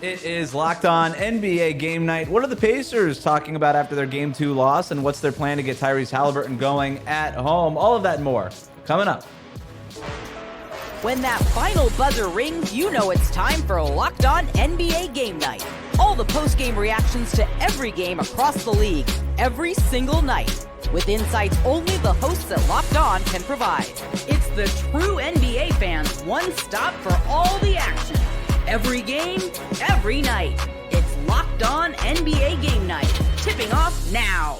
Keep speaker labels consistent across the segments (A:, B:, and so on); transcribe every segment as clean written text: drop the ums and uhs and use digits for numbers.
A: It is Locked On NBA Game Night. What are the Pacers talking about after their Game 2 loss, and what's their plan to get Tyrese Haliburton going at home? All of that and more coming up.
B: When that final buzzer rings, you know it's time for Locked On NBA Game Night. All the post-game reactions to every game across the league, every single night, with insights only the hosts at Locked On can provide. It's the true NBA fans' one stop for all the action. Every game, every night. It's Locked On NBA Game Night. Tipping off now.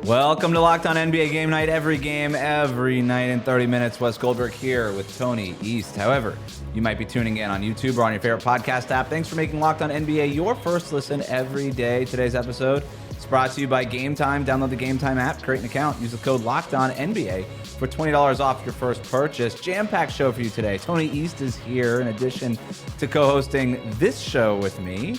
A: Welcome to Locked On NBA Game Night. Every game, every night in 30 minutes. Wes Goldberg here with Tony East. However, you might be tuning in on YouTube or on your favorite podcast app. Thanks for making Locked On NBA your first listen every day. Today's episode is brought to you by Game Time. Download the Game Time app, create an account, use the code Locked On NBA for $20 off your first purchase. Jam-packed show for you today. Tony East is here in addition to co-hosting this show with me.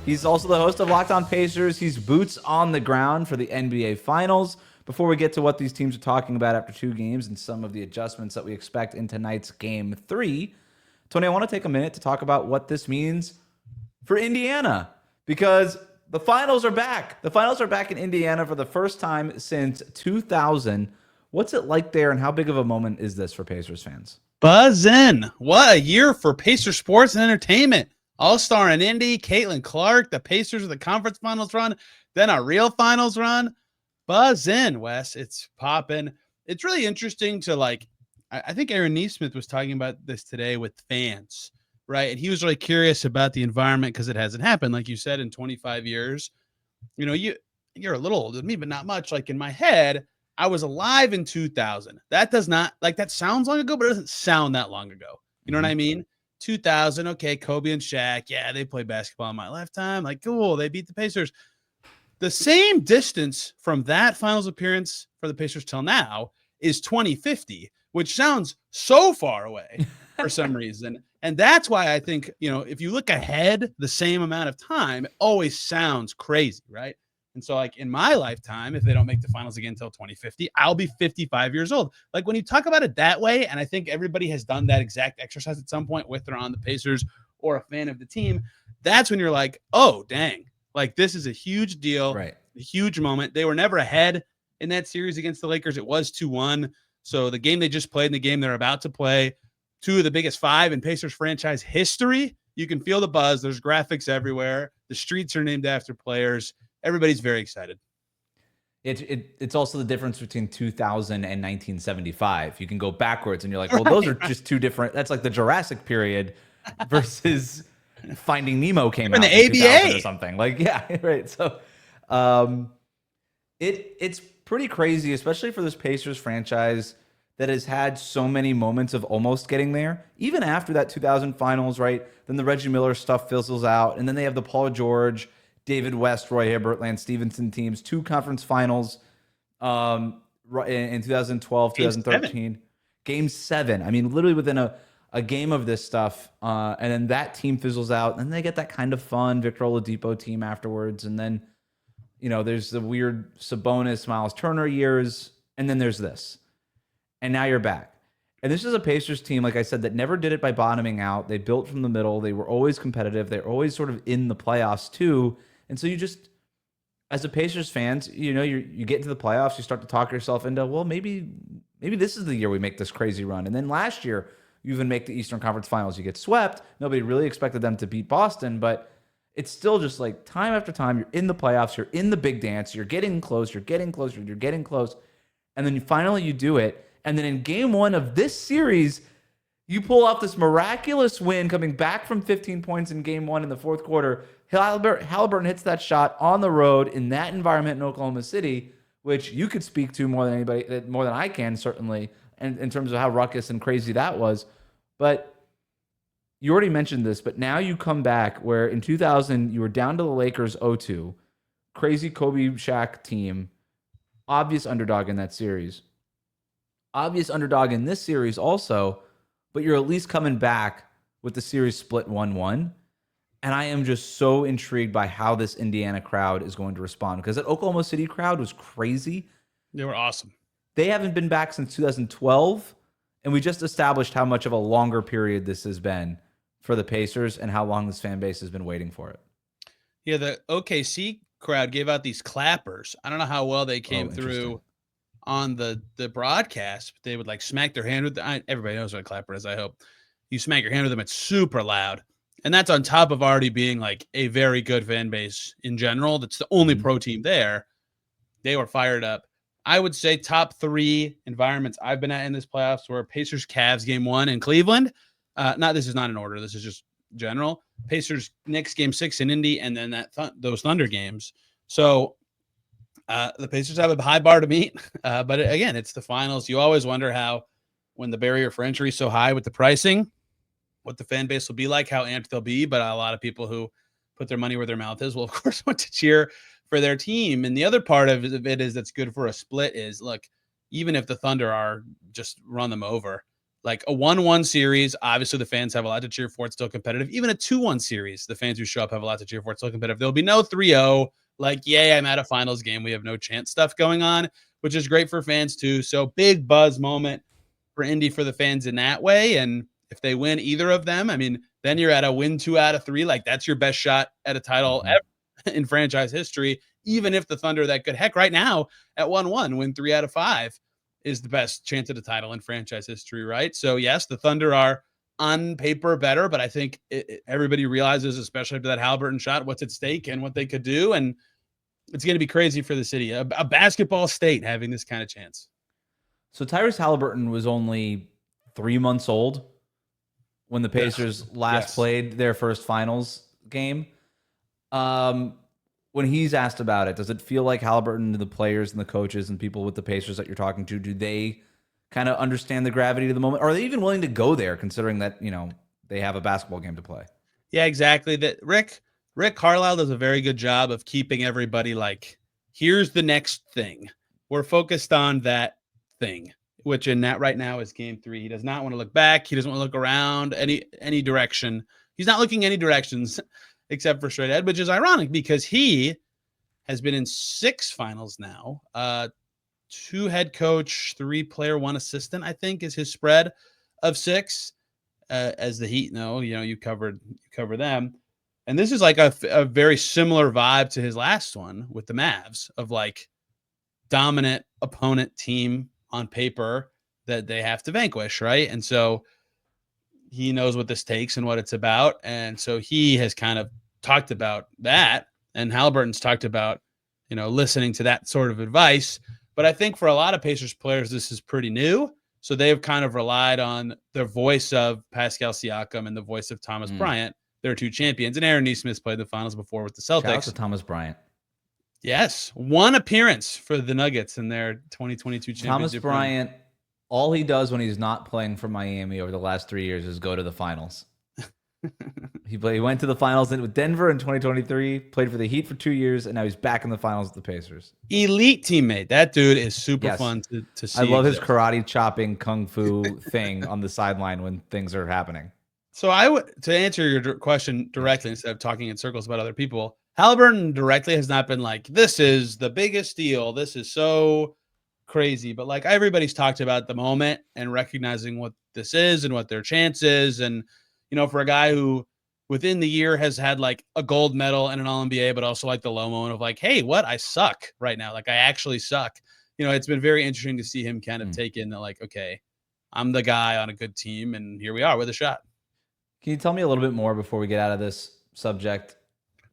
A: He's also the host of Locked On Pacers. He's boots on the ground for the NBA Finals. Before we get to what these teams are talking about after two games and some of the adjustments that we expect in tonight's Game 3, Tony, I want to take a minute to talk about what this means for Indiana, because the finals are back. The finals are back in Indiana for the first time since 2000. What's it like there, and how big of a moment is this for Pacers fans?
C: Buzzin'. What a year for Pacers sports and entertainment. All-star in Indy, Caitlin Clark, the Pacers with the conference finals run, then a real finals run. Buzzin', Wes. It's popping. It's really interesting to, I think Aaron Neesmith was talking about this today with fans, right? And he was really curious about the environment because it hasn't happened, like you said, in 25 years. You know, you're a little older than me, but not much. Like in my head, I was alive in 2000. That does not, that sounds long ago, but it doesn't sound that long ago. You know what I mean? 2000, okay, Kobe and Shaq, yeah, they played basketball in my lifetime. Like, cool, they beat the Pacers. The same distance from that finals appearance for the Pacers till now is 2050, which sounds so far away for some reason. And that's why I think, if you look ahead the same amount of time, it always sounds crazy, right? And so, in my lifetime, if they don't make the finals again until 2050, I'll be 55 years old. Like, when you talk about it that way, and I think everybody has done that exact exercise at some point, whether they're on the Pacers or a fan of the team, that's when you're like, oh, dang. Like, this is a huge deal,
A: right?
C: A huge moment. They were never ahead in that series against the Lakers. It was 2-1. So the game they just played and the game they're about to play, two of the biggest five in Pacers franchise history. You can feel the buzz. There's graphics everywhere. The streets are named after players. Everybody's very excited.
A: It's also the difference between 2000 and 1975. You can go backwards and you're like, well, those are just two different. That's like the Jurassic period versus Finding Nemo came out
C: in the ABA
A: or something. Like, yeah, right. So it's pretty crazy, especially for this Pacers franchise that has had so many moments of almost getting there. Even after that 2000 finals, right? Then the Reggie Miller stuff fizzles out. And then they have the Paul George, David West, Roy Hibbert, Lance Stevenson teams, two conference finals in 2012, 2013. Game 7. I mean, literally within a game of this stuff. And then that team fizzles out. And then they get that kind of fun Victor Oladipo team afterwards. And then, there's the weird Sabonis, Miles Turner years. And then there's this. And now you're back. And this is a Pacers team, like I said, that never did it by bottoming out. They built from the middle. They were always competitive. They're always sort of in the playoffs too. And so you just, as a Pacers fans, you get into the playoffs, you start to talk yourself into, well, maybe this is the year we make this crazy run. And then last year, you even make the Eastern Conference Finals. You get swept. Nobody really expected them to beat Boston, but it's still just like time after time, you're in the playoffs, you're in the big dance, you're getting close, you're getting closer, you're getting close. And then you do it. And then in game 1 of this series, you pull off this miraculous win coming back from 15 points in game 1 in the fourth quarter. Haliburton hits that shot on the road in that environment in Oklahoma City, which you could speak to more than anybody, more than I can, certainly, and in terms of how ruckus and crazy that was. But you already mentioned this, but now you come back where in 2000, you were down to the Lakers 0-2, crazy Kobe Shaq team, obvious underdog in that series. Obvious underdog in this series also, but you're at least coming back with the series split 1-1. And I am just so intrigued by how this Indiana crowd is going to respond, because that Oklahoma City crowd was crazy.
C: They were awesome.
A: They haven't been back since 2012, and we just established how much of a longer period this has been for the Pacers and how long this fan base has been waiting for it.
C: Yeah, the OKC crowd gave out these clappers. I don't know how well they came through on the broadcast, but they would like smack their hand with everybody knows what a clapper is, I hope. You smack your hand with them, it's super loud. And that's on top of already being like a very good fan base in general. That's the only pro team there. They were fired up. I would say top 3 environments I've been at in this playoffs were Pacers Cavs game 1 in Cleveland. This is not in order. This is just general. Pacers Knicks game 6 in Indy, and then those Thunder games. So the Pacers have a high bar to meet. But again, it's the finals. You always wonder how, when the barrier for entry is so high with the pricing, what the fan base will be like, how amped they'll be. But a lot of people who put their money where their mouth is will, of course, want to cheer for their team. And the other part of it is that's good for a split is, look, even if the Thunder are just run them over, like a 1-1 series, obviously the fans have a lot to cheer for. It's still competitive. Even a 2-1 series, the fans who show up have a lot to cheer for. It's still competitive. There'll be no 3-0, like, yay, I'm at a finals game, we have no chance stuff going on, which is great for fans too. So big buzz moment for Indy for the fans in that way. And if they win either of them, I mean, then you're at a win 2 out of 3. Like, that's your best shot at a title ever in franchise history. Even if the Thunder are that good, heck, right now at 1-1, win 3 out of 5 is the best chance at a title in franchise history, right? So yes, the Thunder are on paper better, but I think everybody realizes, especially after that Haliburton shot, what's at stake and what they could do. And it's going to be crazy for the city, a basketball state, having this kind of chance.
A: So Tyrese Haliburton was only 3 months old when the Pacers last played their first finals game. When he's asked about it, does it feel like Haliburton, the players and the coaches and people with the Pacers that you're talking to, do they kind of understand the gravity of the moment? Or are they even willing to go there, considering that, you know, they have a basketball game to play?
C: Yeah, exactly. That Rick Carlisle does a very good job of keeping everybody like, here's the next thing. We're focused on that thing, which in that right now is game 3. He does not want to look back. He doesn't want to look around any direction. He's not looking any directions except for straight ahead, which is ironic because he has been in 6 finals now. 2 head coach, 3 player, 1 assistant, I think, is his spread of 6. As the Heat know, you cover them. And this is like a very similar vibe to his last one with the Mavs, of like dominant opponent team on paper that they have to vanquish, right? And so he knows what this takes and what it's about. And so he has kind of talked about that. And Haliburton's talked about, listening to that sort of advice. But I think for a lot of Pacers players, this is pretty new. So they've kind of relied on the voice of Pascal Siakam and the voice of Thomas Bryant. They're 2 champions. And Aaron Nesmith's played the finals before with the Celtics.
A: Shout out to Thomas Bryant.
C: Yes. 1 appearance for the Nuggets in their 2022 championship.
A: Thomas Bryant, all he does when he's not playing for Miami over the last 3 years is go to the finals. He went to the finals with Denver in 2023, played for the Heat for 2 years, and now he's back in the finals with the Pacers.
C: Elite teammate. That dude is super fun to see.
A: I love his karate chopping kung fu thing on the sideline when things are happening.
C: So to answer your question directly instead of talking in circles about other people, Haliburton directly has not been like, this is the biggest deal, this is so crazy. But like, everybody's talked about the moment and recognizing what this is and what their chance is. And, for a guy who within the year has had like a gold medal and an All-NBA, but also like the low moment of like, hey, what? I suck right now. Like, I actually suck. It's been very interesting to see him kind of take in the like, okay, I'm the guy on a good team, and here we are with a shot.
A: Can you tell me a little bit more before we get out of this subject?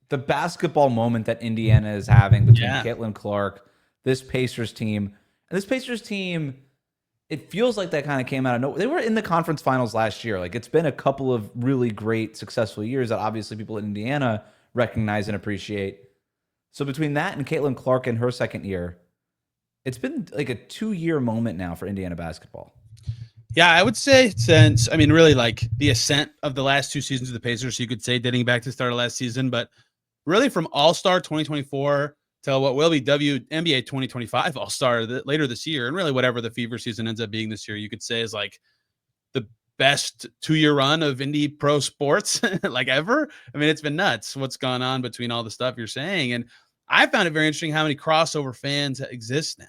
A: The basketball moment that Indiana is having between Caitlin Clark, this Pacers team, and this Pacers team, it feels like that kind of came out of nowhere. They were in the conference finals last year. Like, it's been a couple of really great, successful years that obviously people in Indiana recognize and appreciate. So between that and Caitlin Clark in her second year, it's been like a 2-year moment now for Indiana basketball.
C: Yeah, I would say really like the ascent of the last 2 seasons of the Pacers, you could say, dating back to the start of last season, but really from All-Star 2024 to what will be WNBA 2025 All-Star later this year, and really whatever the Fever season ends up being this year, you could say is like the best 2-year run of indie pro sports like ever. I mean, it's been nuts what's gone on between all the stuff you're saying. And I found it very interesting how many crossover fans exist now,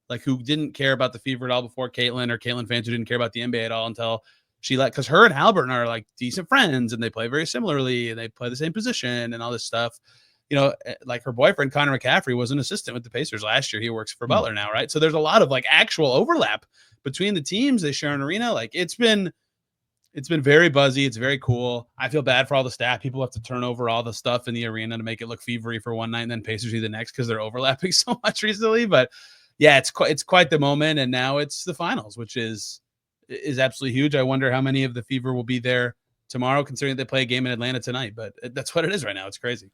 C: like who didn't care about the Fever at all before Caitlin, or Caitlin fans who didn't care about the NBA at all until because her and Haliburton are like decent friends and they play very similarly and they play the same position and all this stuff. Like her boyfriend, Connor McCaffrey, was an assistant with the Pacers last year. He works for Butler now, right? So there's a lot of like actual overlap between the teams. They share an arena. Like it's been very buzzy. It's very cool. I feel bad for all the staff. People have to turn over all the stuff in the arena to make it look fevery for one night and then Pacers do the next because they're overlapping so much recently. But yeah, it's quite the moment. And now it's the finals, which is absolutely huge. I wonder how many of the Fever will be there tomorrow, considering they play a game in Atlanta tonight. But that's what it is right now. It's crazy.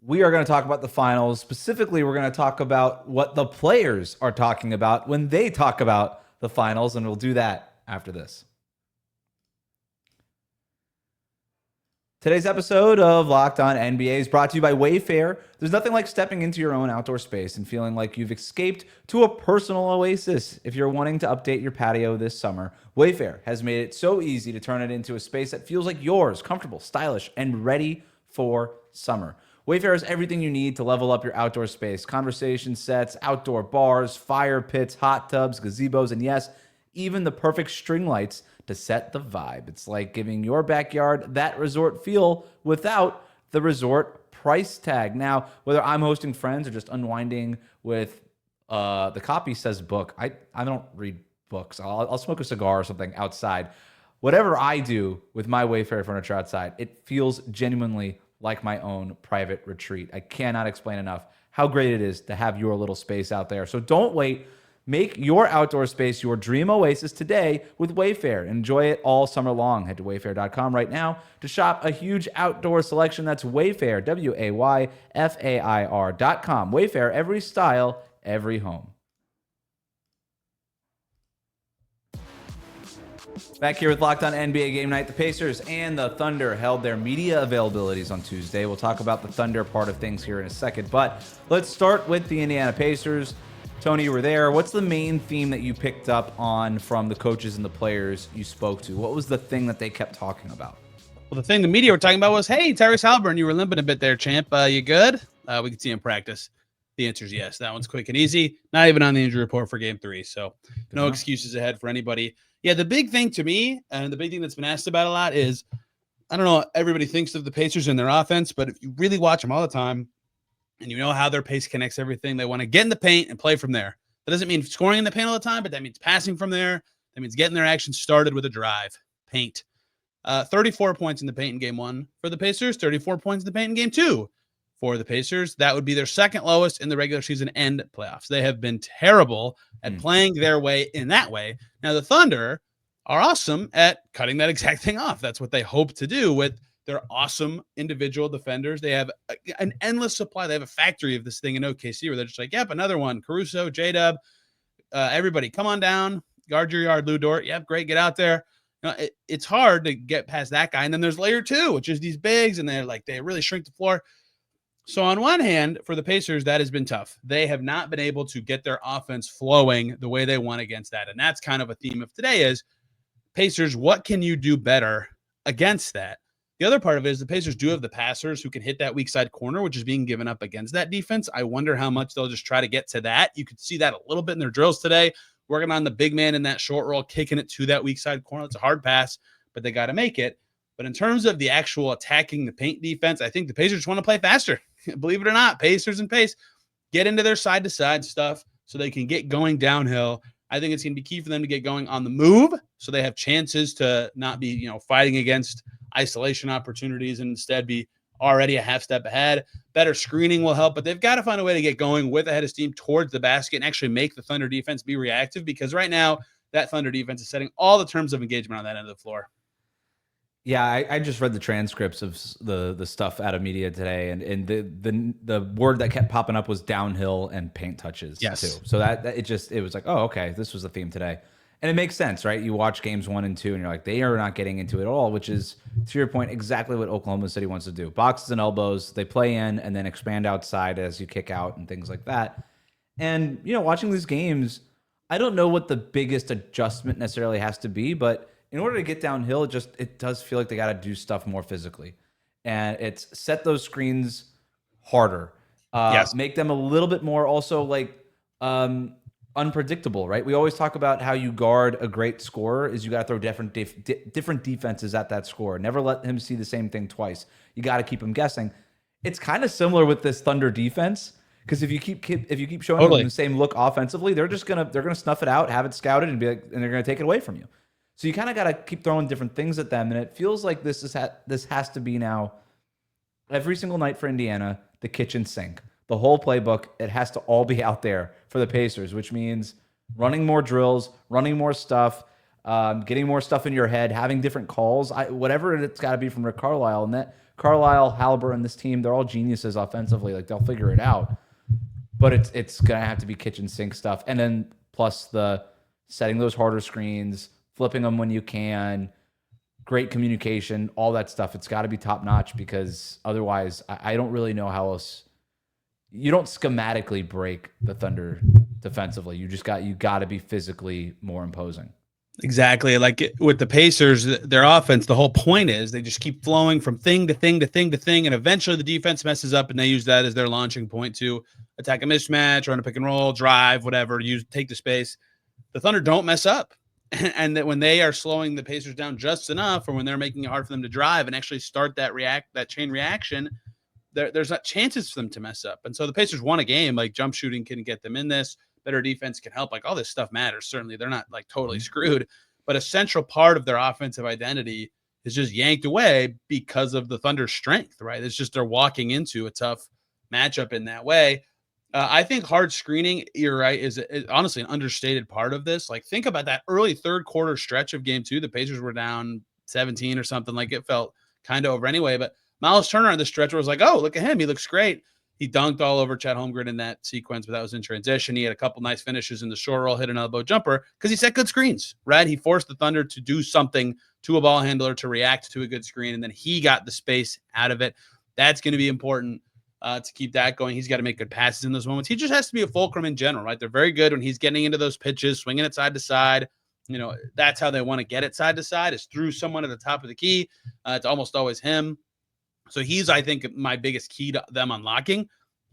A: We are going to talk about the finals. Specifically, we're going to talk about what the players are talking about when they talk about the finals, and we'll do that after this. Today's episode of Locked On NBA is brought to you by Wayfair. There's nothing like stepping into your own outdoor space and feeling like you've escaped to a personal oasis. If you're wanting to update your patio this summer, Wayfair has made it so easy to turn it into a space that feels like yours, comfortable, stylish, and ready for summer. Wayfair has everything you need to level up your outdoor space. Conversation sets, outdoor bars, fire pits, hot tubs, gazebos, and yes, even the perfect string lights to set the vibe. It's like giving your backyard that resort feel without the resort price tag. Now, whether I'm hosting friends or just unwinding with the copy says book. I don't read books. I'll smoke a cigar or something outside. Whatever I do with my Wayfair furniture outside, it feels genuinely like my own private retreat. I cannot explain enough how great it is to have your little space out there. So don't wait. Make your outdoor space your dream oasis today with Wayfair. Enjoy it all summer long. Head to wayfair.com right now to shop a huge outdoor selection. That's Wayfair, WAYFAIR.com. Wayfair, every style, every home. Back here with Locked On NBA Game Night, the Pacers and the Thunder held their media availabilities on Tuesday. We'll talk about the Thunder part of things here in a second, but let's start with the Indiana Pacers. Tony, you were there. What's the main theme that you picked up on from the coaches and the players you spoke to? What was the thing that they kept talking about?
C: Well, the thing the media were talking about was, hey, Tyrese Haliburton, you were limping a bit there, champ. You good? We can see him practice. The answer is yes. That one's quick and easy. Not even on the injury report for game 3. So no excuses ahead for anybody. Yeah, the big thing to me, and the big thing that's been asked about a lot is, I don't know, everybody thinks of the Pacers and their offense, but if you really watch them all the time and you know how their pace connects everything, they want to get in the paint and play from there. That doesn't mean scoring in the paint all the time, but that means passing from there. That means getting their action started with a drive. Paint. 34 points in the paint in game 1 for the Pacers, 34 points in the paint in game 2 for the Pacers. That would be their second lowest in the regular season and playoffs. They have been terrible at playing their way in that way. Now, the Thunder are awesome at cutting that exact thing off. That's what they hope to do with their awesome individual defenders. They have an endless supply. They have a factory of this thing in OKC where they're just like, yep, another one. Caruso, J-Dub, everybody, come on down. Guard your yard, Lou Dort. Yep, great, get out there. It's hard to get past that guy. And then there's layer 2, which is these bigs, and they really shrink the floor. So on one hand, for the Pacers, that has been tough. They have not been able to get their offense flowing the way they want against that. And that's kind of a theme of today is, Pacers, what can you do better against that? The other part of it is the Pacers do have the passers who can hit that weak side corner, which is being given up against that defense. I wonder how much they'll just try to get to that. You could see that a little bit in their drills today, working on the big man in that short roll, kicking it to that weak side corner. It's a hard pass, but they got to make it. But in terms of the actual attacking the paint defense, I think the Pacers want to play faster. Believe it or not, Pacers and pace, get into their side-to-side stuff so they can get going downhill. I think it's going to be key for them to get going on the move so they have chances to not be, fighting against isolation opportunities and instead be already a half step ahead. Better screening will help, but they've got to find a way to get going with a head of steam towards the basket and actually make the Thunder defense be reactive, because right now that Thunder defense is setting all the terms of engagement on that end of the floor.
A: Yeah, I just read the transcripts of the stuff out of media today, and the word that kept popping up was downhill and paint touches too. So that it was like, oh, okay, this was the theme today. And it makes sense, right? You watch games 1 and 2 and you're like, they are not getting into it at all, which is, to your point, exactly what Oklahoma City wants to do. Boxes and elbows, they play in and then expand outside as you kick out and things like that. And, watching these games, I don't know what the biggest adjustment necessarily has to be, but in order to get downhill, it does feel like they got to do stuff more physically. And it's set those screens harder.
C: Yes.
A: Make them a little bit more also like unpredictable, right? We always talk about how you guard a great scorer is you got to throw different defenses at that scorer. Never let him see the same thing twice. You got to keep him guessing. It's kind of similar with this Thunder defense because if you keep showing them the same look offensively, they're gonna snuff it out, have it scouted, and they're gonna take it away from you. So you kind of got to keep throwing different things at them, and it feels like this has to be now every single night for Indiana, the kitchen sink. The whole playbook, it has to all be out there for the Pacers, which means running more drills, running more stuff, getting more stuff in your head, having different calls, whatever it's got to be from Rick Carlisle. And that Carlisle, Haliburton, this team, they're all geniuses offensively. Like, they'll figure it out. But it's going to have to be kitchen sink stuff. And then plus the setting those harder screens, flipping them when you can, great communication, all that stuff. It's got to be top notch because otherwise I don't really know how else. You don't schematically break the Thunder defensively. You got to be physically more imposing.
C: Exactly. Like with the Pacers, their offense, the whole point is they just keep flowing from thing to thing to thing to thing. And eventually the defense messes up and they use that as their launching point to attack a mismatch, run a pick and roll, drive, whatever, take the space. The Thunder don't mess up. And that when they are slowing the Pacers down just enough, or when they're making it hard for them to drive and actually start that chain reaction, there's not chances for them to mess up. And so the Pacers won a game. Like, jump shooting can get them in this. Better defense can help. Like, all this stuff matters. Certainly, they're not like totally screwed. But a central part of their offensive identity is just yanked away because of the Thunder's strength, right? It's just they're walking into a tough matchup in that way. I think hard screening, you're right, is honestly an understated part of this. Like, think about that early third quarter stretch of game 2. The Pacers were down 17 or something. Like, it felt kind of over anyway. But Miles Turner on the stretch was like, oh, look at him. He looks great. He dunked all over Chet Holmgren in that sequence, but that was in transition. He had a couple nice finishes in the short roll, hit an elbow jumper because he set good screens, right? He forced the Thunder to do something to a ball handler to react to a good screen, and then he got the space out of it. That's going to be important to keep that going. He's got to make good passes in those moments. He just has to be a fulcrum in general, right? They're very good when he's getting into those pitches, swinging it side to side. You know, that's how they want to get it side to side, is through someone at the top of the key. It's almost always him. So he's, I think, my biggest key to them unlocking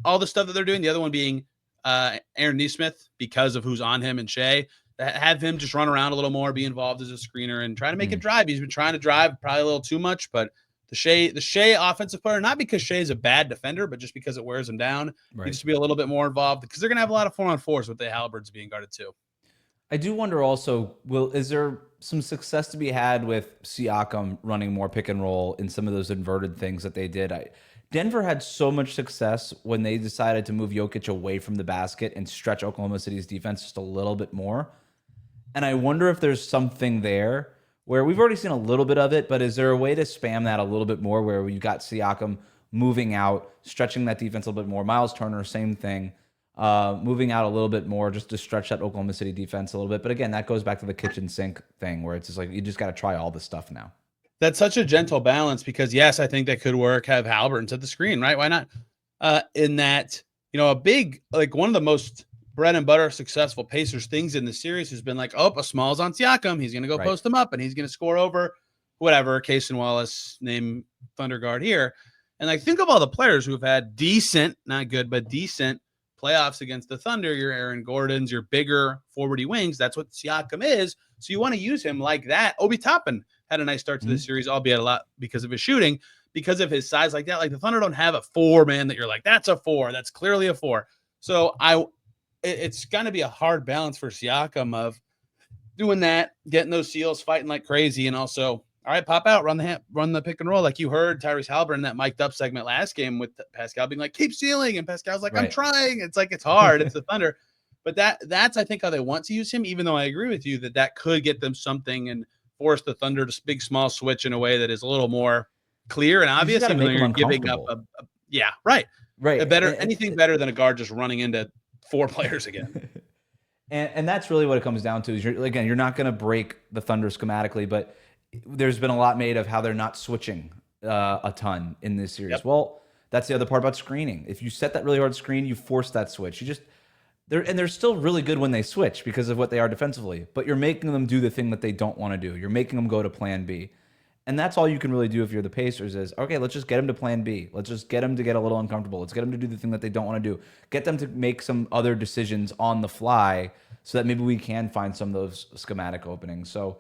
C: all the stuff that they're doing. The other one being Aaron Nesmith, because of who's on him and Shea. Have him just run around a little more, be involved as a screener, and try to make it drive. He's been trying to drive probably a little too much, but the Shea offensive player, not because Shea's a bad defender, but just because it wears him down. Right. He needs to be a little bit more involved because they're going to have a lot of 4-on-4s with the Haliburtons being guarded too.
A: I do wonder also, is there some success to be had with Siakam running more pick and roll in some of those inverted things that they did? Denver had so much success when they decided to move Jokic away from the basket and stretch Oklahoma City's defense just a little bit more. And I wonder if there's something there where we've already seen a little bit of it, but is there a way to spam that a little bit more where you got Siakam moving out, stretching that defense a little bit more? Miles Turner, same thing. Moving out a little bit more just to stretch that Oklahoma City defense a little bit. But again, that goes back to the kitchen sink thing where it's just like you just got to try all the stuff now.
C: That's such a gentle balance because, yes, I think that could work. Have Haliburton to the screen, right? Why not? In that, a big, like one of the most bread and butter successful Pacers things in the series has been like, oh, a Smalls on Siakam. He's going to go post him up and he's going to score over whatever. Case and Wallace, name Thunder guard here. And like, think of all the players who have had decent, not good, but decent playoffs against the Thunder. Your Aaron Gordons, your bigger forwardy wings. That's what Siakam is. So you want to use him like that. Obi Toppin had a nice start to this series, albeit a lot because of his shooting, because of his size like that. Like the Thunder don't have a 4-man that you're like, that's a 4. That's clearly a 4. So it's going to be a hard balance for Siakam of doing that, getting those seals, fighting like crazy, and also, all right, pop out, run the pick and roll. Like you heard Tyrese Haliburton in that mic'd up segment last game with Pascal being like, keep sealing. And Pascal's like, I'm trying. It's like, it's hard. It's the Thunder. But that's, I think, how they want to use him, even though I agree with you that could get them something and force the Thunder to big, small switch in a way that is a little more clear and obvious. Even though you're giving up right. Anything better than a guard just running into 4 players again.
A: And that's really what it comes down to is you're not going to break the Thunder schematically, but there's been a lot made of how they're not switching a ton in this series. Yep. Well, that's the other part about screening. If you set that really hard screen, you force that switch. They're still really good when they switch because of what they are defensively, but you're making them do the thing that they don't want to do. You're making them go to plan B. And that's all you can really do if you're the Pacers is, okay, let's just get them to plan B. Let's just get them to get a little uncomfortable. Let's get them to do the thing that they don't want to do. Get them to make some other decisions on the fly so that maybe we can find some of those schematic openings. So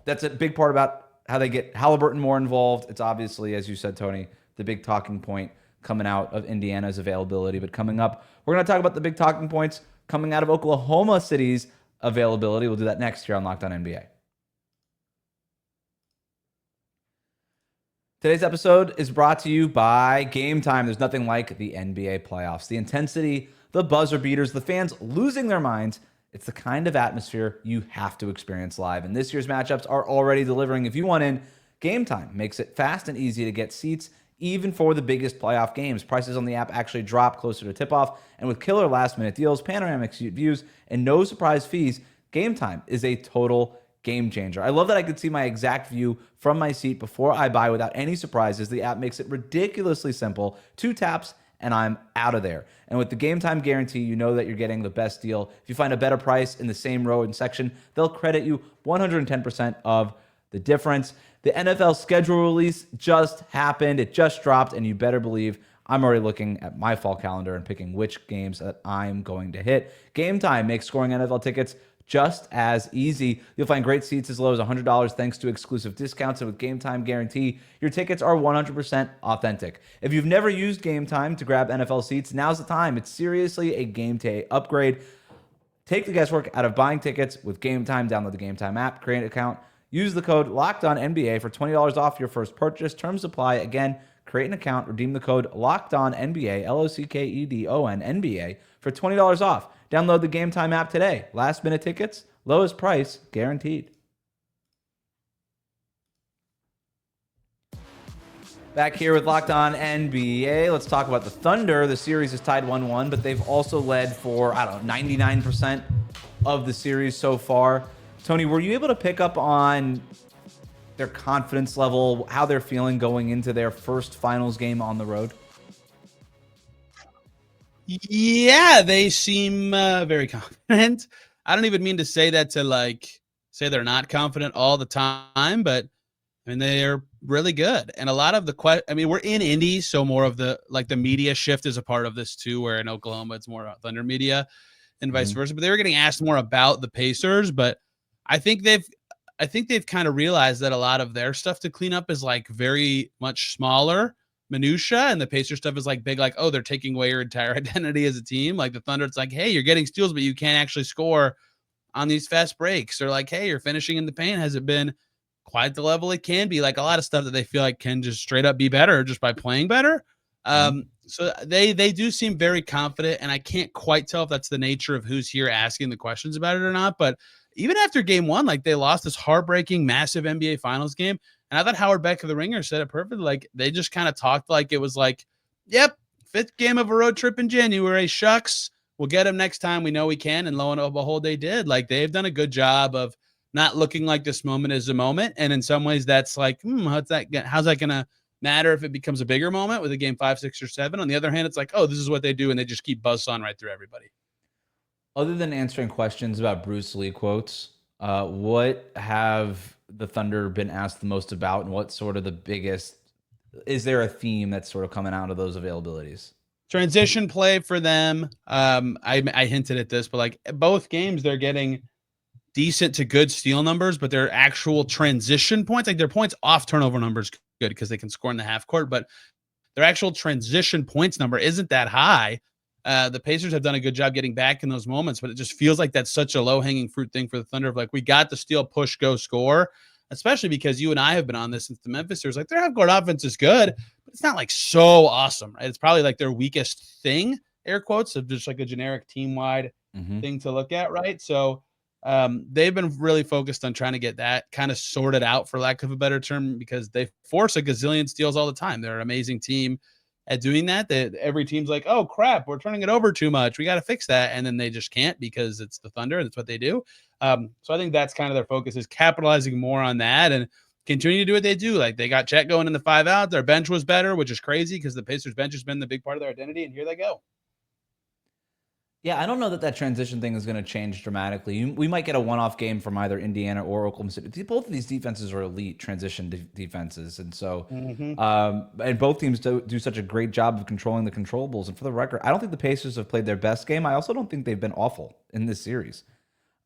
A: that's a big part about how they get Haliburton more involved. It's obviously, as you said, Tony, the big talking point coming out of Indiana's availability. But coming up, we're going to talk about the big talking points coming out of Oklahoma City's availability. We'll do that next here on Locked On NBA. Today's episode is brought to you by Game Time. There's nothing like the NBA playoffs. The intensity, the buzzer beaters, the fans losing their minds. It's the kind of atmosphere you have to experience live. And this year's matchups are already delivering. If you want in, Game Time makes it fast and easy to get seats, even for the biggest playoff games. Prices on the app actually drop closer to tip-off. And with killer last-minute deals, panoramic seat views, and no surprise fees, Game Time is a total game changer. I love that I could see my exact view from my seat before I buy without any surprises. The app makes it ridiculously simple. 2 taps and I'm out of there. And with the Game Time guarantee, you know that you're getting the best deal. If you find a better price in the same row and section, they'll credit you 110% of the difference. The NFL schedule release just happened. It just dropped, and you better believe I'm already looking at my fall calendar and picking which games that I'm going to hit. Game Time makes scoring NFL tickets just as easy. You'll find great seats as low as $100 thanks to exclusive discounts. And with Game Time guarantee, your tickets are 100% authentic. If you've never used Game Time to grab NFL seats, now's the time. It's seriously a game day upgrade. Take the guesswork out of buying tickets with Game Time. Download the Game Time app, create an account, use the code LOCKEDONNBA for $20 off your first purchase. Terms apply. Again, create an account, redeem the code LOCKEDONNBA, LOCKEDON-NBA for $20 off. Download the Game Time app today. Last minute tickets, lowest price guaranteed. Back here with Locked On NBA. Let's talk about the Thunder. The series is tied 1-1, but they've also led for, 99% of the series so far. Tony, were you able to pick up on their confidence level, how they're feeling going into their first finals game on the road?
C: Yeah, they seem very confident. I don't even mean to say that to say they're not confident all the time, but I mean they're really good. And a lot of we're in Indy, so more of the media shift is a part of this too. Where in Oklahoma it's more Thunder media and vice versa. But they were getting asked more about the Pacers, but I think they've kind of realized that a lot of their stuff to clean up is very much smaller minutia, and the Pacers stuff is big, they're taking away your entire identity as a team. Like the Thunder, it's hey, you're getting steals, but you can't actually score on these fast breaks. Or hey, you're finishing in the paint hasn't been quite the level it can be. A lot of stuff that they feel can just straight up be better just by playing better. So they do seem very confident, and I can't quite tell if that's the nature of who's here asking the questions about it or not. But even after game 1, they lost this heartbreaking, massive NBA Finals game. And I thought Howard Beck of the Ringer said it perfectly. They just kind of talked it was yep, 5th game of a road trip in January. Shucks, we'll get him next time. We know we can. And lo and behold, they did. They've done a good job of not looking like this moment is a moment. And in some ways, that's how's that going to matter if it becomes a bigger moment with a game 5, 6, or 7? On the other hand, it's this is what they do. And they just keep buzzing right through everybody.
A: Other than answering questions about Bruce Lee quotes, what have the Thunder been asked the most about, and what's sort of the biggest? Is there a theme that's sort of coming out of those availabilities?
C: Transition play for them. I hinted at this, but both games they're getting decent to good steal numbers, but their actual transition points, their points off turnover numbers, good because they can score in the half court, but their actual transition points number isn't that high. The Pacers have done a good job getting back in those moments, but it just feels like that's such a low-hanging fruit thing for the Thunder of we got the steal, push, go, score, especially because you and I have been on this since the Memphis series. Their half-court offense is good, but it's not so awesome, right? It's probably their weakest thing, air quotes, of just a generic team-wide thing to look at, right? So they've been really focused on trying to get that kind of sorted out, for lack of a better term, because they force a gazillion steals all the time. They're an amazing team at doing that. Every team's oh crap, we're turning it over too much, we got to fix that, and then they just can't because it's the Thunder and that's what they do. So I think that's kind of their focus, is capitalizing more on that and continue to do what they do. They got Chet going in the 5 out. Their bench was better, which is crazy because the Pacers bench has been the big part of their identity, and here they go.
A: Yeah, I don't know that that transition thing is going to change dramatically. We might get a one-off game from either Indiana or Oklahoma City. Both of these defenses are elite transition defenses, and so and both teams do such a great job of controlling the controllables. And for the record, I don't think the Pacers have played their best game. I also don't think they've been awful in this series.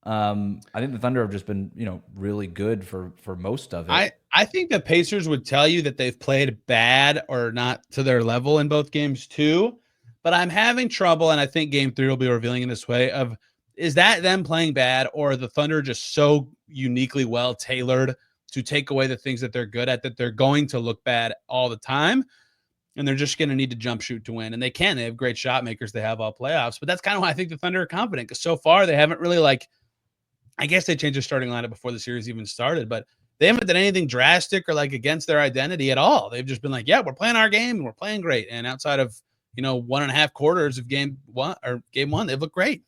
A: I think the Thunder have just been, really good for most of it.
C: I think the Pacers would tell you that they've played bad or not to their level in both games too. But I'm having trouble, and I think game 3 will be revealing in this way of, is that them playing bad, or the Thunder just so uniquely well tailored to take away the things that they're good at that they're going to look bad all the time, and they're just going to need to jump shoot to win. And they can. They have great shot makers. They have all playoffs. But that's kind of why I think the Thunder are confident, because so far they haven't really, I guess they changed their starting lineup before the series even started, but they haven't done anything drastic or against their identity at all. They've just been yeah, we're playing our game and we're playing great. And outside of 1.5 quarters of game one, they've looked great.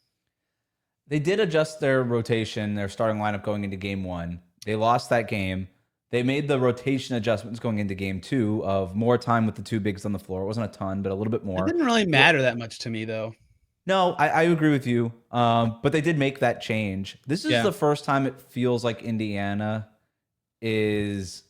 A: They did adjust their rotation, their starting lineup going into game 1. They lost that game. They made the rotation adjustments going into game 2 of more time with the two bigs on the floor. It wasn't a ton, but a little bit more.
C: It didn't really matter that much to me, though.
A: No, I agree with you. But they did make that change. This is the first time it feels like Indiana is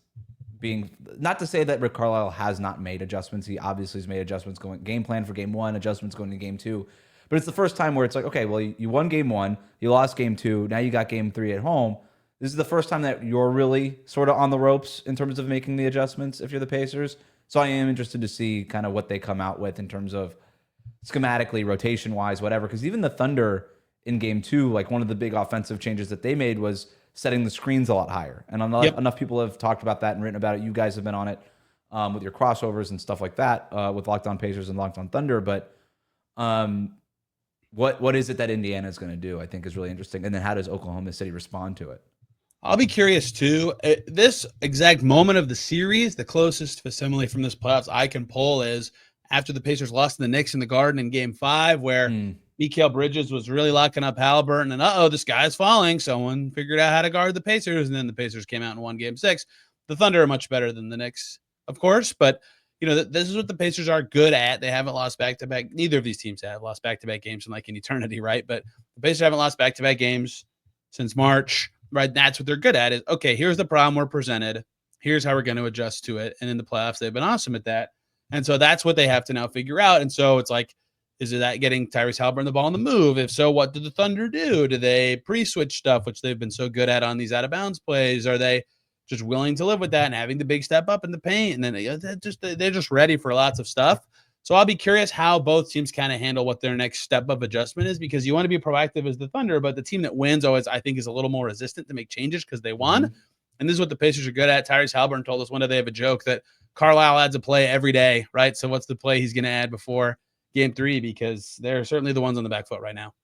A: being, not to say that Rick Carlisle has not made adjustments. He obviously has made adjustments going game plan for game 1, adjustments going to game 2. But it's the first time where it's okay, well, you won game 1, you lost game 2, now you got game 3 at home. This is the first time that you're really sort of on the ropes in terms of making the adjustments if you're the Pacers. So I am interested to see kind of what they come out with in terms of schematically, rotation-wise, whatever. Because even the Thunder in game 2, one of the big offensive changes that they made was setting the screens a lot higher. And enough people have talked about that and written about it. You guys have been on it with your crossovers and stuff like that with Locked On Pacers and Locked On Thunder. But what is it that Indiana is going to do, I think, is really interesting. And then how does Oklahoma City respond to it?
C: I'll be curious, too. This exact moment of the series, the closest facsimile from this playoffs I can pull is after the Pacers lost to the Knicks in the Garden in game 5, where Mikal Bridges was really locking up Haliburton, and this guy's falling. Someone figured out how to guard the Pacers, and then the Pacers came out and won game 6. The Thunder are much better than the Knicks, of course, but this is what the Pacers are good at. They haven't lost back-to-back. Neither of these teams have lost back-to-back games in an eternity, right? But the Pacers haven't lost back-to-back games since March, right? That's what they're good at is, okay, here's the problem we're presented. Here's how we're going to adjust to it. And in the playoffs, they've been awesome at that. And so that's what they have to now figure out. And so it's is it that getting Tyrese Haliburton the ball on the move? If so, what do the Thunder do? Do they pre-switch stuff, which they've been so good at on these out-of-bounds plays? Are they just willing to live with that and having the big step up in the paint? And then they're just ready for lots of stuff. So I'll be curious how both teams kind of handle what their next step of adjustment is, because you want to be proactive as the Thunder, but the team that wins always, I think, is a little more resistant to make changes because they won. Mm-hmm. And this is what the Pacers are good at. Tyrese Haliburton told us one day they have a joke that Carlisle adds a play every day, right? So what's the play he's going to add before game 3? Because they're certainly the ones on the back foot right now.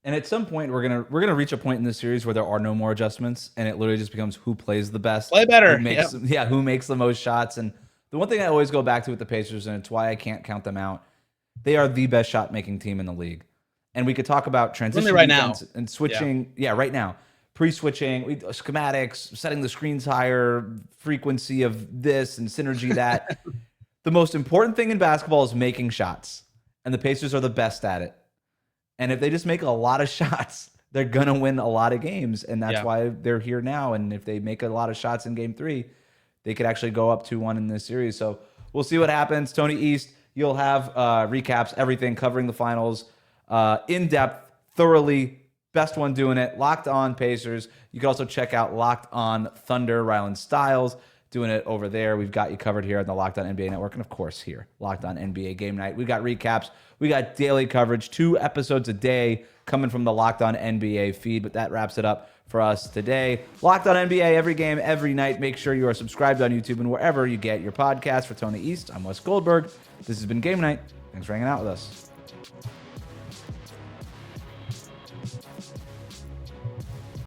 A: And at some point, we're gonna reach a point in this series where there are no more adjustments, and it literally just becomes who plays the best,
C: play better,
A: who makes the most shots. And the one thing I always go back to with the Pacers, and it's why I can't count them out, they are the best shot making team in the league. And we could talk about transition
C: right now
A: and switching. Yeah, right now. Pre-switching, schematics, setting the screens higher, frequency of this and synergy that. The most important thing in basketball is making shots, and the Pacers are the best at it. And if they just make a lot of shots, they're going to win a lot of games, and that's why they're here now. And if they make a lot of shots in game 3, they could actually go up 2-1 in this series. So we'll see what happens. Tony East, you'll have recaps, everything, covering the finals in depth, thoroughly. Best one doing it. Locked On Pacers. You can also check out Locked On Thunder, Rylan Stiles doing it over there. We've got you covered here on the Locked On NBA Network, and of course here, Locked On NBA Game Night. We've got recaps. We got daily coverage, 2 episodes a day coming from the Locked On NBA feed, but that wraps it up for us today. Locked On NBA, every game, every night. Make sure you are subscribed on YouTube and wherever you get your podcast. For Tony East, I'm Wes Goldberg. This has been Game Night. Thanks for hanging out with us.